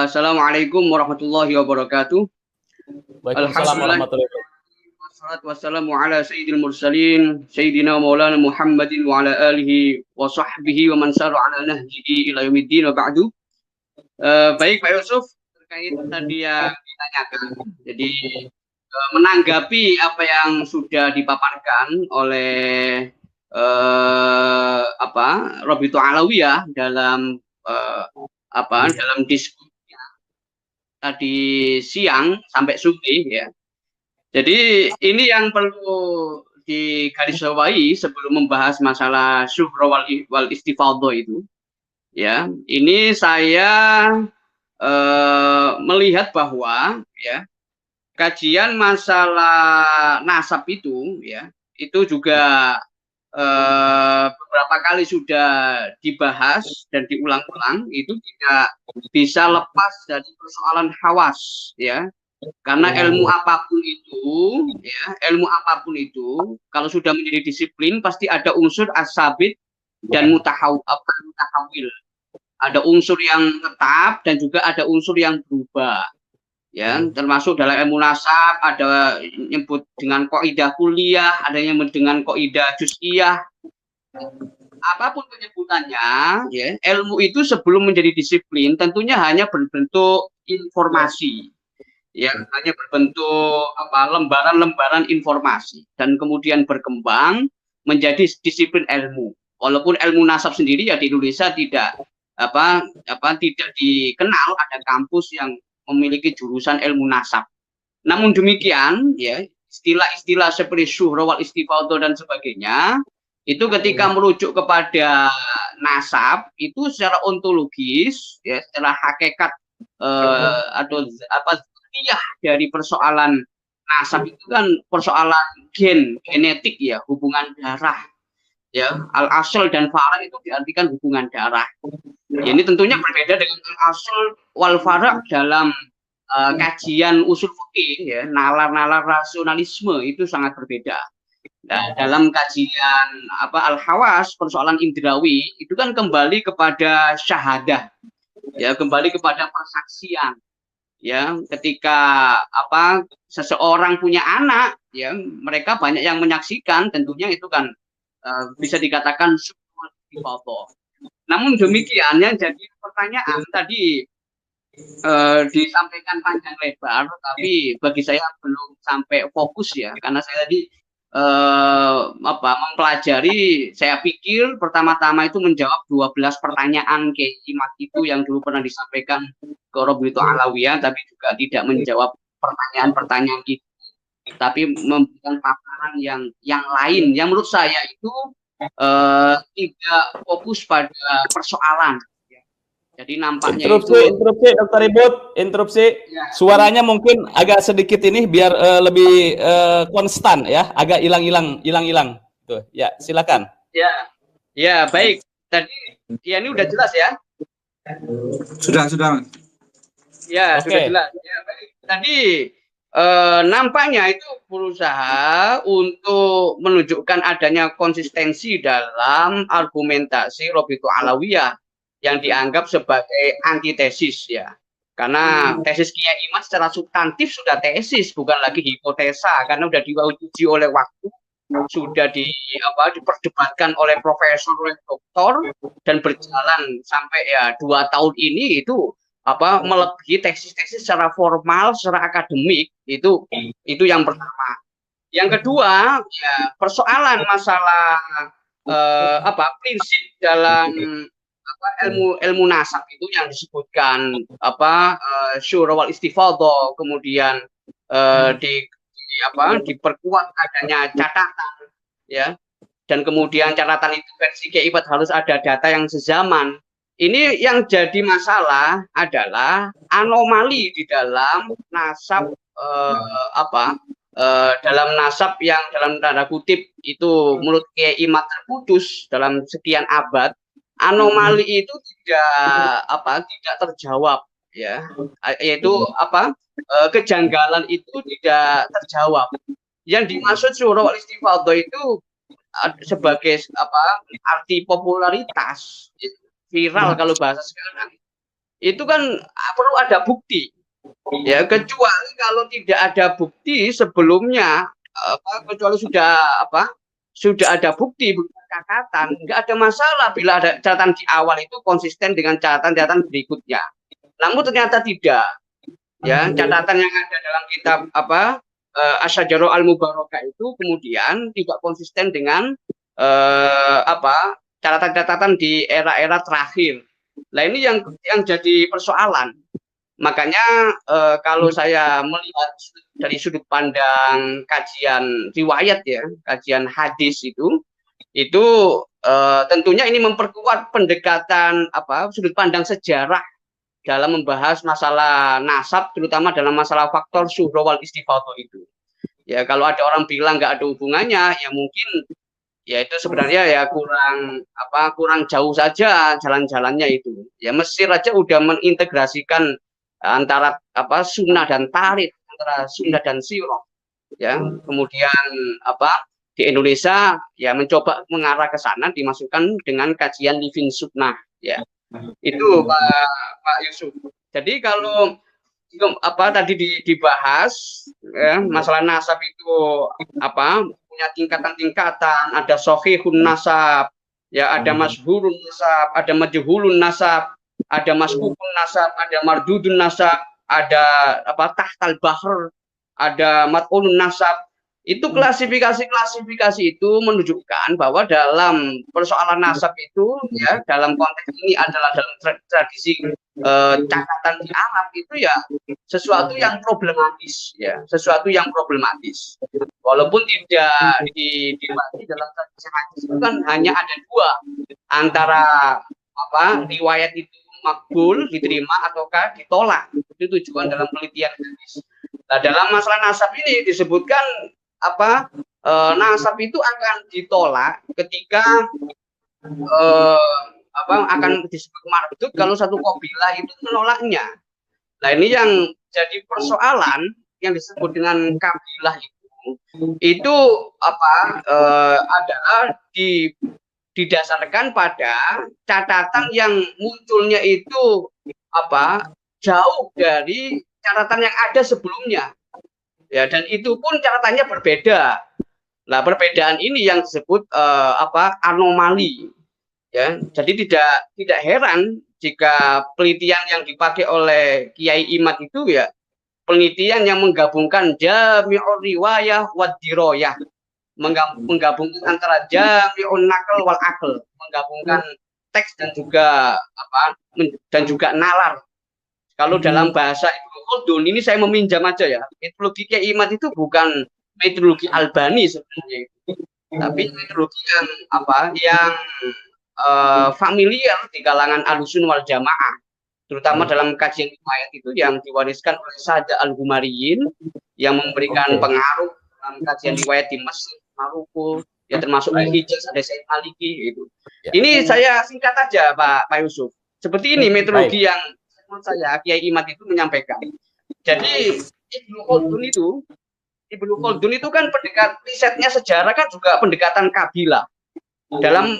Assalamualaikum warahmatullahi wabarakatuh. Waalaikumsalam Alhamdulillah. warahmatullahi wabarakatuh. Wassalatu wassalamu ala sayyidil mursalin, sayyidina maulana Muhammadin wa ala alihi wa sahbihi wa man sara ala nahjihi ila yaumiddin wa ba'du. Baik Pak Yusuf, terkait tadi yang ditanyakan. Jadi menanggapi apa yang sudah dipaparkan oleh Robitul Alawiyah dalam dalam diskusi tadi siang sampai sore ya. Jadi ini yang perlu digarisbawahi sebelum membahas masalah syuhra wal istifadhah itu. Ya, ini saya melihat bahwa ya kajian masalah nasab itu ya itu juga beberapa kali sudah dibahas dan diulang-ulang, itu tidak bisa lepas dari persoalan hawas ya, karena ilmu apapun itu kalau sudah menjadi disiplin pasti ada unsur asabit dan mutahawil, ada unsur yang tetap dan juga ada unsur yang berubah ya, termasuk dalam ilmu nasab ada nyebut dengan kaidah kuliah, ada yang nyebut dengan kaidah juz'iyah. Apapun penyebutannya ya, ilmu itu sebelum menjadi disiplin tentunya hanya berbentuk informasi ya, hanya berbentuk lembaran-lembaran informasi dan kemudian berkembang menjadi disiplin ilmu. Walaupun ilmu nasab sendiri ya di Indonesia tidak tidak dikenal ada kampus yang memiliki jurusan ilmu nasab. Namun demikian, ya istilah-istilah seperti syuhra wal istifadhah dan sebagainya, itu ketika merujuk kepada nasab itu secara ontologis, ya secara hakikat atau dari persoalan nasab itu kan persoalan genetik ya, hubungan darah. Ya, al-asl dan far'a itu diartikan hubungan darah. Ini tentunya berbeda dengan al-asl wal fara' dalam kajian usul fikih ya, nalar-nalar rasionalisme itu sangat berbeda. Nah, dalam kajian al-hawas, persoalan indrawi itu kan kembali kepada syahadah. Ya, kembali kepada persaksian. Ya, ketika seseorang punya anak, ya mereka banyak yang menyaksikan, tentunya itu kan bisa dikatakan syuhra istifadhah. Namun demikian yang jadi pertanyaan tadi disampaikan panjang lebar, tapi bagi saya belum sampai fokus ya, karena saya tadi mempelajari, saya pikir pertama-tama itu menjawab 12 pertanyaan Kiai itu yang dulu pernah disampaikan ke Robitul Alawiyah, tapi juga tidak menjawab pertanyaan-pertanyaan itu, tapi memberikan paparan yang lain yang menurut saya itu tidak fokus pada persoalan. Jadi nampaknya interupsi Dr. Ribut, interupsi. Ya. Suaranya mungkin agak sedikit ini biar lebih konstan ya, agak hilang. Tuh, ya, silakan. Ya, baik. Tadi ya ini udah jelas ya? Sudah. Ya, okay. Sudah jelas. Ya, baik. Tadi nampaknya itu berusaha untuk menunjukkan adanya konsistensi dalam argumentasi Robitul Alawiyah yang dianggap sebagai antitesis ya, karena tesis Kiai Imad secara substantif sudah tesis, bukan lagi hipotesa, karena sudah diuji oleh waktu, sudah diperdebatkan oleh profesor, oleh doktor, dan berjalan sampai ya 2 tahun ini itu melebihi tesis-tesis secara formal, secara akademik, itu yang pertama. Yang kedua ya persoalan masalah prinsip dalam ilmu nasab itu yang disebutkan syuhra wal istifadhah, kemudian diperkuat adanya catatan ya, dan kemudian catatan itu versi Kiai harus ada data yang sezaman. Ini yang jadi masalah adalah anomali di dalam nasab dalam nasab yang dalam tanda kutip itu menurut Kiai Imad terputus dalam sekian abad. Anomali itu tidak terjawab ya, yaitu kejanggalan itu tidak terjawab. Yang dimaksud syuhra wal istifadhah itu sebagai arti popularitas, viral kalau bahasa sekarang, itu kan perlu ada bukti. Ya, kecuali kalau tidak ada bukti sebelumnya, kecuali sudah ada bukti catatan, nggak ada masalah bila ada catatan di awal itu konsisten dengan catatan-catatan berikutnya. Namun ternyata tidak. Ya, catatan yang ada dalam kitab Asy-Syajarah Al-Mubarakah itu kemudian tidak konsisten dengan catatan-catatan di era-era terakhir. Nah, ini yang jadi persoalan. Makanya kalau saya melihat dari sudut pandang kajian riwayat ya, kajian hadis itu tentunya ini memperkuat pendekatan sudut pandang sejarah dalam membahas masalah nasab, terutama dalam masalah faktor syuhra wal istifadhah itu. Ya, kalau ada orang bilang nggak ada hubungannya, ya mungkin ya itu sebenarnya ya kurang jauh saja jalan-jalannya itu. Ya Mesir aja udah mengintegrasikan antara sunnah dan tarikh, antara sunnah dan sirah. Ya, kemudian di Indonesia ya mencoba mengarah ke sana dimasukkan dengan kajian living sunnah ya. Itu Pak Yusuf. Jadi kalau tadi dibahas ya, masalah nasab itu punya tingkatan-tingkatan, ada sahihun nasab, ya ada masyhurun nasab, ada majhulun nasab, ada maskukun nasab, ada mardudun nasab, ada tahtal bahr, ada mat'unun nasab. Itu klasifikasi itu menunjukkan bahwa dalam persoalan nasab itu ya dalam konteks ini adalah dalam tradisi catatan di Arab itu ya sesuatu yang problematis ya, sesuatu yang problematis. Walaupun tidak dibahas dalam tradisi hadis itu kan hanya ada dua, antara riwayat itu makbul diterima ataukah ditolak. Itu tujuan dalam penelitian hadis. Nah, dalam masalah nasab ini disebutkan nasab itu akan ditolak ketika akan disebut mardud kalau satu kabilah itu menolaknya. Nah, ini yang jadi persoalan yang disebut dengan kabilah itu adalah didasarkan pada catatan yang munculnya itu jauh dari catatan yang ada sebelumnya. Ya, dan itu pun catatannya berbeda. Nah, perbedaan ini yang disebut anomali. Ya, jadi tidak heran jika penelitian yang dipakai oleh Kiai Imad itu ya penelitian yang menggabungkan jami'ur riwayah wa diroyah, menggabungkan antara jami'un naql wal aql, menggabungkan teks dan juga nalar. Kalau dalam bahasa Ibnu Khaldun, ini saya meminjam aja ya, metodologi Kiai Imad itu bukan metodologi Albani sebenarnya itu, tapi metodologi yang familiar di kalangan Ahlussunnah wal Jamaah, terutama dalam kajian riwayat itu yang diwariskan oleh Sada Al-Humariyin yang memberikan pengaruh dalam kajian riwayat di Mesir, Maroko, ya termasuk Hijaz, ada Said Maliki itu. Ini saya singkat aja Pak Yusuf. Seperti ini metodologi yang menurut saya Kiai Imad itu menyampaikan. Jadi Ibnu Khaldun itu kan risetnya sejarah kan juga pendekatan kabilah. Dalam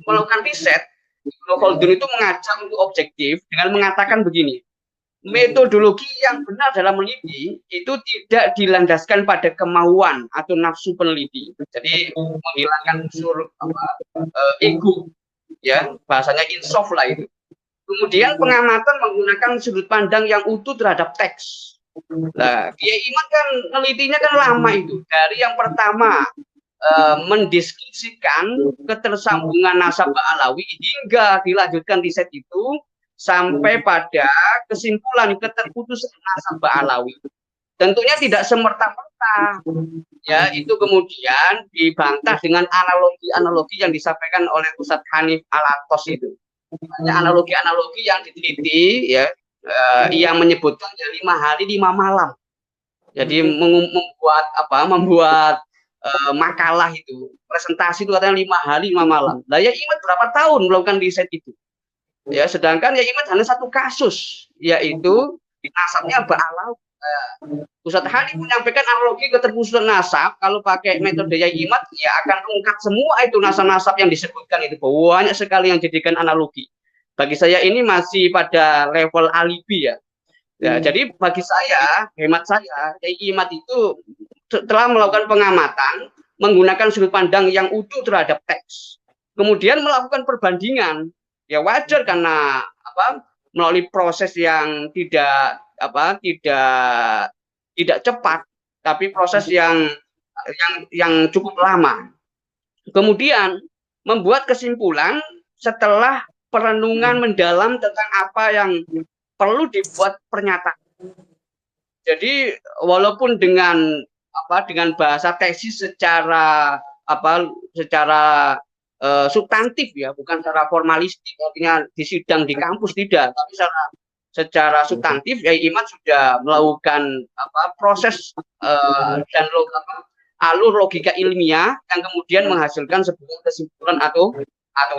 melakukan riset, Ibnu Khaldun itu mengajak untuk objektif dengan mengatakan begini, metodologi yang benar dalam meneliti itu tidak dilandaskan pada kemauan atau nafsu peneliti. Jadi menghilangkan unsur ego, ya bahasanya insaf lah itu. Kemudian pengamatan menggunakan sudut pandang yang utuh terhadap teks. Nah, Kiai Imad kan penelitinya kan lama itu. Dari yang pertama mendiskusikan ketersambungan nasab Ba'alawi hingga dilanjutkan riset itu sampai pada kesimpulan keterputusan nasab Ba'alawi. Tentunya tidak semerta-merta. Ya, itu kemudian dibantah dengan analogi-analogi yang disampaikan oleh Ustadz Hanif Alatos itu. Banyak analogi-analogi yang diteliti ya yang menyebutkan 5 hari 5 malam. Jadi membuat makalah itu, presentasi itu katanya 5 hari 5 malam. Lah ya Imad berapa tahun melakukan riset itu? Ya, sedangkan ya Imad hanya satu kasus, yaitu nasabnya Ba'alawi. Ustadz Hanif menyampaikan analogi keterputusan nasab. Kalau pakai metode Yai Imad ya akan mengungkap semua itu nasab-nasab yang disebutkan itu, banyak sekali yang jadikan analogi. bagi saya ini masih pada level alibi ya. Ya, jadi bagi saya, hemat saya, Kiai Imad itu telah melakukan pengamatan menggunakan sudut pandang yang utuh terhadap teks. Kemudian melakukan perbandingan. Ya wajar karena melalui proses yang tidak cepat, tapi proses yang cukup lama. Kemudian membuat kesimpulan setelah perenungan mendalam tentang apa yang perlu dibuat pernyataan. Jadi walaupun dengan bahasa tesis secara substantif ya, bukan secara formalistik, artinya di sidang di kampus tidak, tapi secara substantif ya Imad sudah melakukan proses dan alur logika ilmiah yang kemudian menghasilkan sebuah kesimpulan atau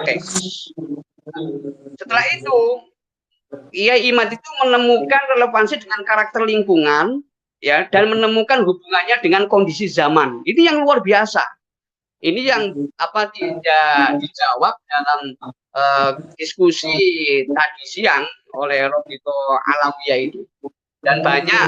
tesis. Setelah itu Kiai Imad itu menemukan relevansi dengan karakter lingkungan ya, dan menemukan hubungannya dengan kondisi zaman. Ini yang luar biasa. Ini yang tidak dijawab dalam diskusi tadi siang oleh Robito Alawiyah itu. Dan banyak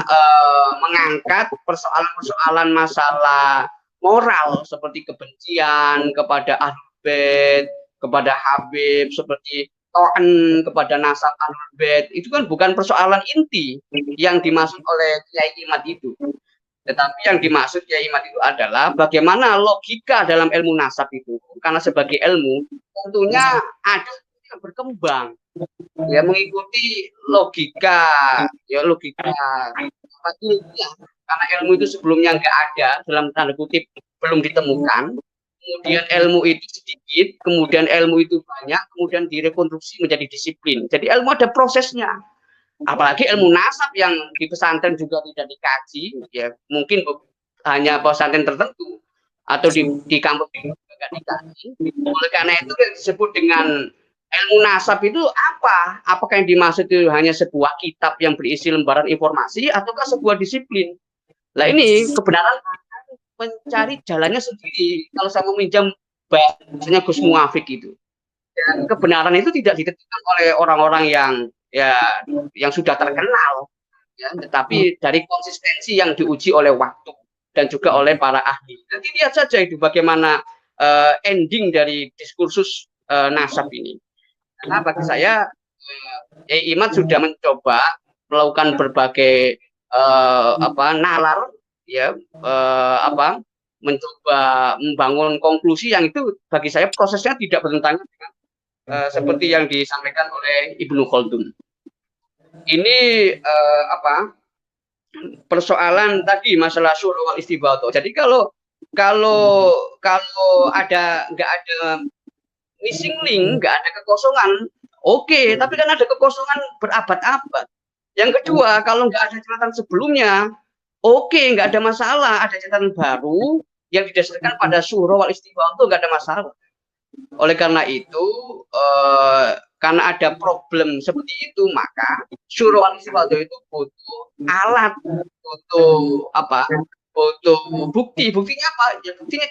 mengangkat persoalan-persoalan masalah moral seperti kebencian kepada Ahlul Bait, kepada Habib, seperti to'an kepada nasab Ahlul Bait. Itu kan bukan persoalan inti yang dimaksud oleh Kiai Imad itu. Tetapi yang dimaksud Kiai Imad itu adalah bagaimana logika dalam ilmu nasab itu. Karena sebagai ilmu tentunya ada yang berkembang. Ya mengikuti logika ilmiah. Karena ilmu itu sebelumnya nggak ada, dalam tanda kutip belum ditemukan. Kemudian ilmu itu sedikit, kemudian ilmu itu banyak, kemudian direkonstruksi menjadi disiplin. Jadi ilmu ada prosesnya. Apalagi ilmu nasab yang di pesantren juga tidak dikaji, ya mungkin hanya pesantren tertentu atau di kampus juga tidak dikaji. Oleh karena itu yang disebut dengan ilmu nasab itu apa? Apakah yang dimaksud itu hanya sebuah kitab yang berisi lembaran informasi ataukah sebuah disiplin? Nah ini kebenaran mencari jalannya sendiri. Kalau saya meminjam bahasanya Gus Muafik itu, dan kebenaran itu tidak ditentukan oleh orang-orang yang sudah terkenal, ya, tetapi dari konsistensi yang diuji oleh waktu dan juga oleh para ahli. Nanti lihat saja itu bagaimana ending dari diskursus nasab ini. Karena bagi saya Imad sudah mencoba melakukan berbagai nalar, ya mencoba membangun konklusi yang itu bagi saya prosesnya tidak bertentangan dengan seperti yang disampaikan oleh Ibnu Khaldun. Ini persoalan tadi masalah syu'ur wal istibato. Jadi kalau nggak ada missing link, nggak ada kekosongan, oke, tapi kan ada kekosongan berabad-abad. Yang kedua, kalau nggak ada catatan sebelumnya, oke, nggak ada masalah, ada catatan baru yang didasarkan pada syu'ur wal istibato, nggak ada masalah. Oleh karena itu, karena ada problem seperti itu, maka syu'ur wal istibato itu butuh alat, butuh bukti. Buktinya apa? Ya buktinya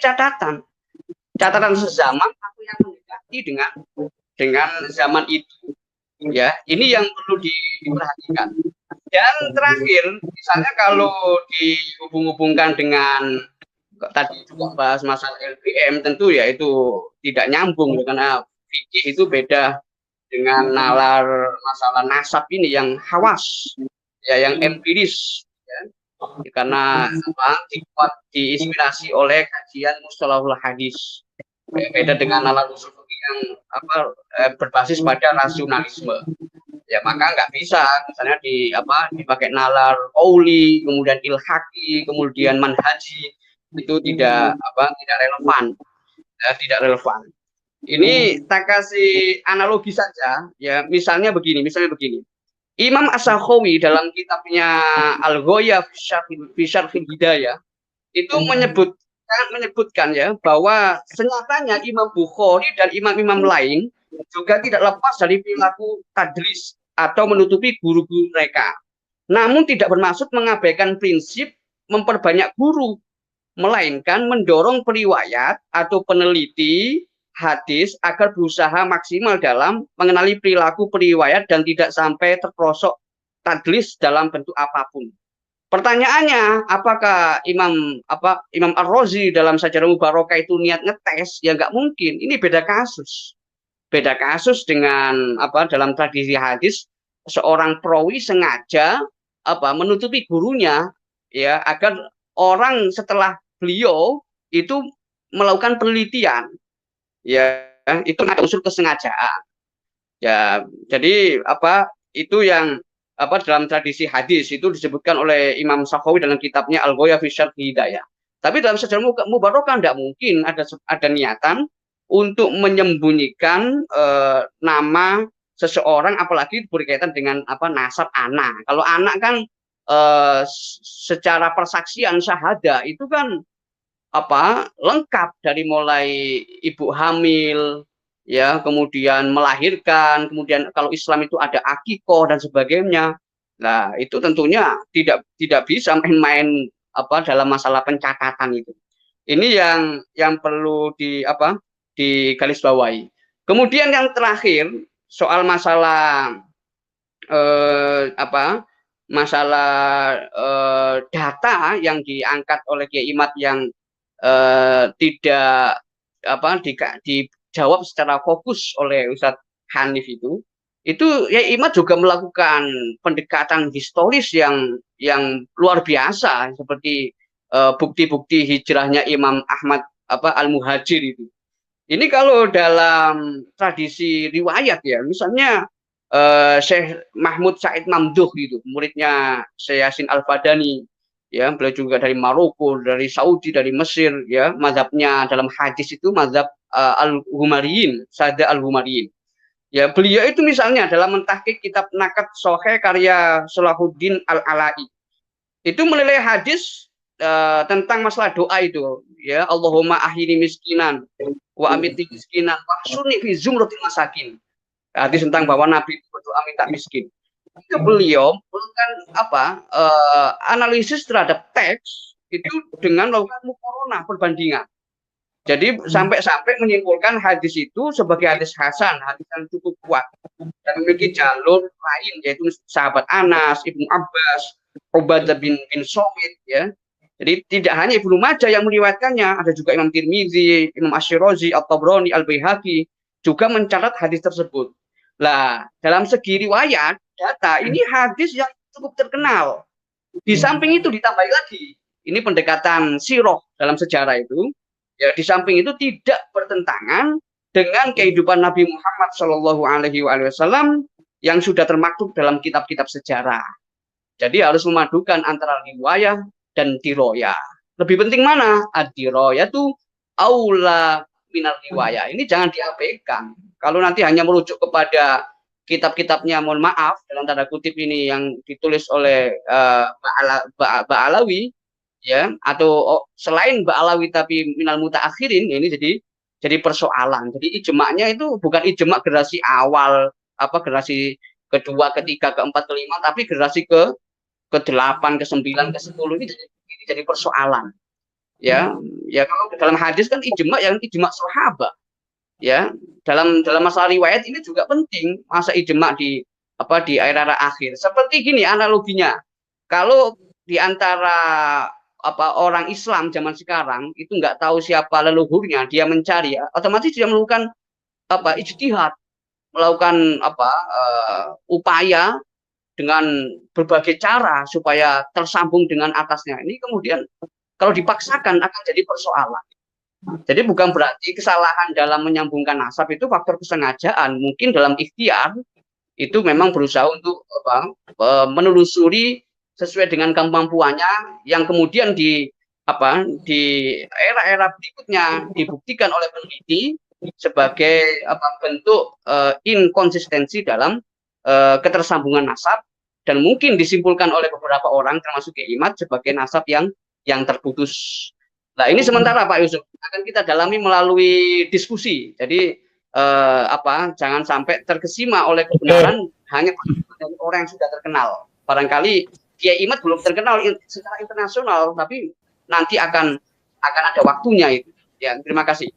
catatan sezaman atau yang mendekati dengan zaman itu. Ya, ini yang perlu diperhatikan. Dan terakhir, misalnya kalau dihubung-hubungkan dengan tadi juga bahas masalah LBM, tentu ya itu tidak nyambung karena fikih itu beda dengan nalar masalah nasab ini yang hawas, ya yang empiris, ya. Karena diinspirasi oleh kajian mustalahul hadis, beda dengan nalar usul fikih yang berbasis pada rasionalisme. Ya maka nggak bisa misalnya dipakai nalar qauli, kemudian ilhaqi, kemudian manhaji, itu tidak relevan, tidak relevan. Ini tak kasih analogi saja, ya misalnya begini. Imam As-Sakhawi dalam kitabnya Al-Ghayah fi Syarhil Hidayah itu menyebutkan ya bahwa senyatanya Imam Bukhari dan imam-imam lain juga tidak lepas dari perilaku tadlis atau menutupi guru-guru mereka. Namun tidak bermaksud mengabaikan prinsip memperbanyak guru, melainkan mendorong periwayat atau peneliti hadis agar berusaha maksimal dalam mengenali perilaku periwayat dan tidak sampai terprosok tadlis dalam bentuk apapun. Pertanyaannya, apakah Imam Ar-Razi dalam Sajarah Mubarakah itu niat ngetes? Ya nggak mungkin. Ini beda kasus. Beda kasus dengan dalam tradisi hadis, seorang perawi sengaja menutupi gurunya ya agar orang setelah beliau itu melakukan penelitian. Ya, itu ada unsur kesengajaan. Ya, jadi itu yang dalam tradisi hadis itu disebutkan oleh Imam Sakhawi dalam kitabnya Al-Ghayah fi Syarh Hidayah. Tapi dalam Sajarah Mubarakah tidak mungkin ada niatan untuk menyembunyikan nama seseorang, apalagi berkaitan dengan nasab anak. Kalau anak kan secara persaksian syahadah itu kan lengkap dari mulai ibu hamil, ya, kemudian melahirkan, kemudian kalau Islam itu ada akikoh dan sebagainya. Nah, itu tentunya tidak bisa main-main dalam masalah pencatatan itu. Ini yang perlu digarisbawahi. Kemudian yang terakhir soal masalah data yang diangkat oleh Kiai Imad yang tidak dijawab secara fokus oleh Ustadz Hanif itu ya Imad juga melakukan pendekatan historis yang luar biasa seperti bukti-bukti hijrahnya Imam Ahmad Al-Muhajir itu. Ini kalau dalam tradisi riwayat ya, misalnya Syekh Mahmud Said Mamduh itu, muridnya Syekh Yasin Al-Fadani. Ya, beliau juga dari Maroko, dari Saudi, dari Mesir, ya, mazhabnya dalam hadis itu mazhab Al-Humariyin, Sada Al-Humariyin. Ya, beliau itu misalnya dalam mentahqiq kitab Nakat Sohe karya Salahuddin Al-Alai. Itu menilai hadis tentang masalah doa itu, ya, Allahumma ahyini miskinan wa amiti miskinan wa sunni fi zumratil masakin. Hadis tentang bahwa Nabi itu berdoa minta miskin. Itu beliau melakukan analisis terhadap teks itu dengan melakukan muqaranah, perbandingan. Jadi sampai menyimpulkan hadis itu sebagai hadis hasan, hadis yang cukup kuat dan memiliki jalur lain, yaitu sahabat Anas, Ibnu Abbas, Ubadah bin Somit, ya. Jadi tidak hanya Ibnu Majah yang meriwayatkannya, ada juga Imam Tirmizi, Imam Asy-Syirazi, At-Tabrani, Al-Baihaqi juga mencatat hadis tersebut. Lah, dalam segi riwayat data ini hadis yang cukup terkenal. Di samping itu ditambah lagi, ini pendekatan sirah dalam sejarah itu, ya, di samping itu tidak bertentangan dengan kehidupan Nabi Muhammad SAW yang sudah termaktub dalam kitab-kitab sejarah. Jadi harus memadukan antara riwayah dan diroyah. Lebih penting mana? Ad-diroyah itu aula minal riwayah. Ini jangan diabaikan. Kalau nanti hanya merujuk kepada kitab-kitabnya, mohon maaf dalam tanda kutip ini yang ditulis oleh Ba'alawi, ya, atau selain Ba'alawi tapi minal mutaakhirin, ini jadi persoalan. Jadi ijma'nya itu bukan ijma' generasi awal, generasi kedua, ketiga, keempat, kelima, tapi generasi ke-8, ke-9, ke-10 ini jadi persoalan. Ya, kalau dalam hadis kan ijma' yang ijma' sahabat. Ya, dalam masalah riwayat ini juga penting masa ijma' di era akhir. Seperti gini analoginya. Kalau di antara orang Islam zaman sekarang itu nggak tahu siapa leluhurnya, dia mencari, otomatis dia melakukan ijtihad, melakukan upaya dengan berbagai cara supaya tersambung dengan atasnya. Ini kemudian kalau dipaksakan akan jadi persoalan. Jadi bukan berarti kesalahan dalam menyambungkan nasab itu faktor kesengajaan. Mungkin dalam ikhtiar itu memang berusaha untuk menelusuri sesuai dengan kemampuannya, yang kemudian di era-era berikutnya dibuktikan oleh peneliti sebagai bentuk inkonsistensi dalam ketersambungan nasab, dan mungkin disimpulkan oleh beberapa orang termasuk Kiai Imad sebagai nasab yang terputus. Nah, ini sementara Pak Yusuf akan kita dalami melalui diskusi. Jadi jangan sampai terkesima oleh kebenaran hanya dari orang yang sudah terkenal. Barangkali Kiai Imad belum terkenal secara internasional, tapi nanti akan ada waktunya itu. Ya, terima kasih.